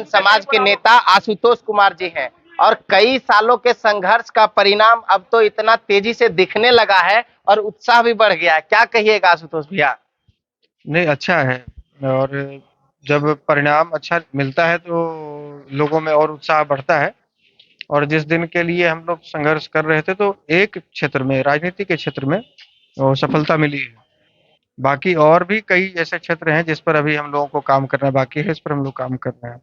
बहुजन समाज के नेता आशुतोष कुमार जी हैं और कई सालों के संघर्ष का परिणाम अब तो इतना तेजी से दिखने लगा है और उत्साह भी बढ़ गया है। क्या कहिएगा आशुतोष भैया? नहीं, अच्छा है। और जब परिणाम अच्छा मिलता है तो लोगों में और उत्साह बढ़ता है। और जिस दिन के लिए हम लोग संघर्ष कर रहे थे तो एक क्षेत्र में, राजनीति के क्षेत्र में सफलता मिली है। बाकी और भी कई ऐसे क्षेत्र हैं जिस पर अभी हम लोगों को काम करना बाकी है, इस पर हम लोग काम कर रहे हैं।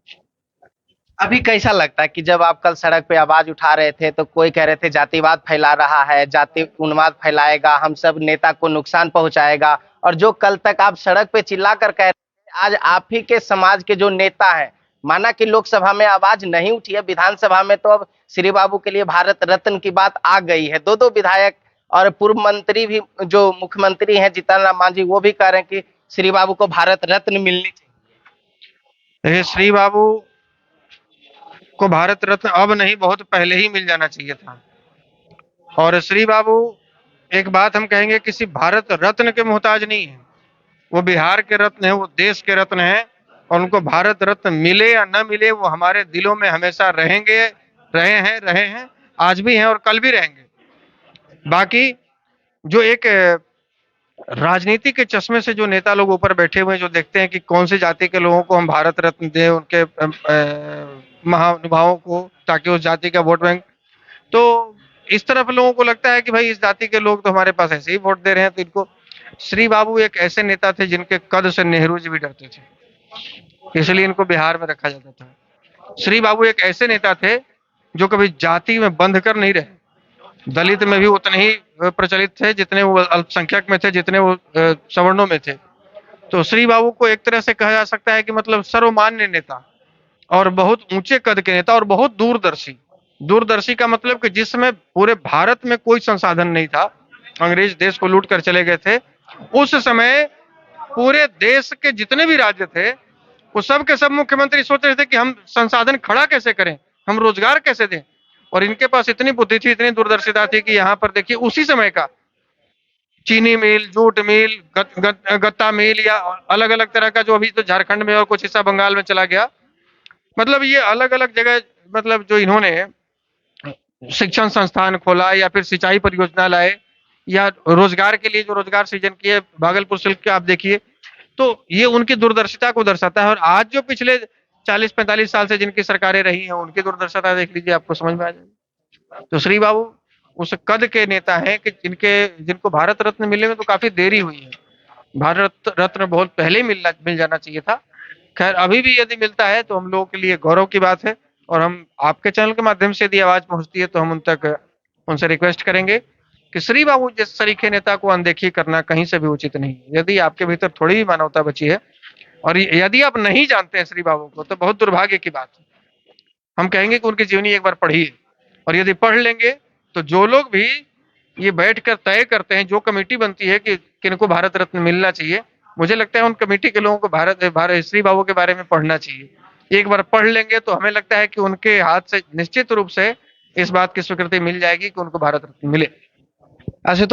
अभी कैसा लगता है कि जब आप कल सड़क पे आवाज उठा रहे थे तो कोई कह रहे थे जातिवाद फैला रहा है, जाति उन्माद फैलाएगा, हम सब नेता को नुकसान पहुंचाएगा, और जो कल तक आप सड़क पे चिल्ला कर कह रहे थे, आज आप ही के समाज के जो नेता हैं, माना कि लोकसभा में आवाज नहीं उठी है, विधानसभा में तो अब श्री बाबू के लिए भारत रत्न की बात आ गई है। दो दो विधायक और पूर्व मंत्री भी, जो मुख्यमंत्री हैं जीतन राम मांझी, वो भी कह रहे हैं कि श्री बाबू को भारत रत्न मिलनी चाहिए। देखिए, श्री बाबू को भारत रत्न अब नहीं, बहुत पहले ही मिल जाना चाहिए था। और श्री बाबू, एक बात हम कहेंगे, किसी भारत रत्न के मोहताज नहीं है। वो बिहार के रत्न है, वो देश के रत्न है। और उनको भारत रत्न मिले या न मिले, वो हमारे दिलों में हमेशा रहेंगे, रहे हैं, आज भी हैं और कल भी रहेंगे। बाकी जो एक राजनीति के चश्मे से जो नेता लोग ऊपर बैठे हुए हैं, जो देखते हैं कि कौन सी जाति के लोगों को हम भारत रत्न दें, उनके महानुभावों को, ताकि उस जाति का वोट बैंक, तो इस तरफ लोगों को लगता है कि भाई इस जाति के लोग तो हमारे पास ऐसे ही वोट दे रहे हैं। तो इनको, श्री बाबू एक ऐसे नेता थे जिनके कद से नेहरू जी भी डरते थे, इसलिए इनको बिहार में रखा जाता था। श्री बाबू एक ऐसे नेता थे जो कभी जाति में बंध कर नहीं रहे। दलित में भी उतने ही प्रचलित थे जितने वो अल्पसंख्यक में थे, जितने वो सवर्णों में थे। तो श्री बाबू को एक तरह से कहा जा सकता है कि मतलब सर्वमान्य नेता और बहुत ऊंचे कद के नेता और बहुत दूरदर्शी। दूरदर्शी का मतलब कि जिस समय पूरे भारत में कोई संसाधन नहीं था, अंग्रेज देश को लूट कर चले गए थे, उस समय पूरे देश के जितने भी राज्य थे, वो सब के सब मुख्यमंत्री सोच रहे थे कि हम संसाधन खड़ा कैसे करें, हम रोजगार कैसे दें। और इनके पास इतनी बुद्धि थी, इतनी दूरदर्शिता थी कि यहाँ पर देखिए उसी समय का चीनी मिल, जूट मिल, गत्ता मिल, या अलग अलग तरह का, जो अभी तो झारखंड में और कुछ हिस्सा बंगाल में चला गया, मतलब ये अलग अलग जगह, मतलब जो इन्होंने शिक्षण संस्थान खोला या फिर सिंचाई परियोजना लाए या रोजगार के लिए जो रोजगार सृजन किए, भागलपुर सिल्क के आप देखिए, तो ये उनकी दूरदर्शिता को दर्शाता है। और आज जो पिछले 40-45 साल से जिनकी सरकारें रही हैं, उनकी दूरदर्शिता देख लीजिए, आपको समझ में आ जाएगी। तो श्री बाबू उस कद के नेता हैं कि जिनको भारत रत्न मिलने में तो काफी देरी हुई है। भारत रत्न बहुत पहले ही मिल जाना चाहिए था। खैर, अभी भी यदि मिलता है तो हम लोगों के लिए गौरव की बात है। और हम आपके चैनल के माध्यम से यदि आवाज पहुंचती है तो हम उन तक उनसे रिक्वेस्ट करेंगे कि श्री बाबू जिस तरीके नेता को अनदेखी करना कहीं से भी उचित नहीं है। यदि आपके भीतर थोड़ी भी मानवता बची है और यदि आप नहीं जानते हैं श्री बाबू को, तो बहुत दुर्भाग्य की बात है। हम कहेंगे कि उनकी जीवनी एक बार पढ़िए, और यदि पढ़ लेंगे तो जो लोग भी ये बैठकर तय करते हैं, जो कमेटी बनती है कि किनको भारत रत्न मिलना चाहिए, मुझे लगता है उन कमेटी के लोगों को भारत श्री बाबू के बारे में पढ़ना चाहिए। एक बार पढ़ लेंगे तो हमें लगता है कि उनके हाथ से निश्चित रूप से इस बात की स्वीकृति मिल जाएगी कि उनको भारत रत्न मिले। आशुतोष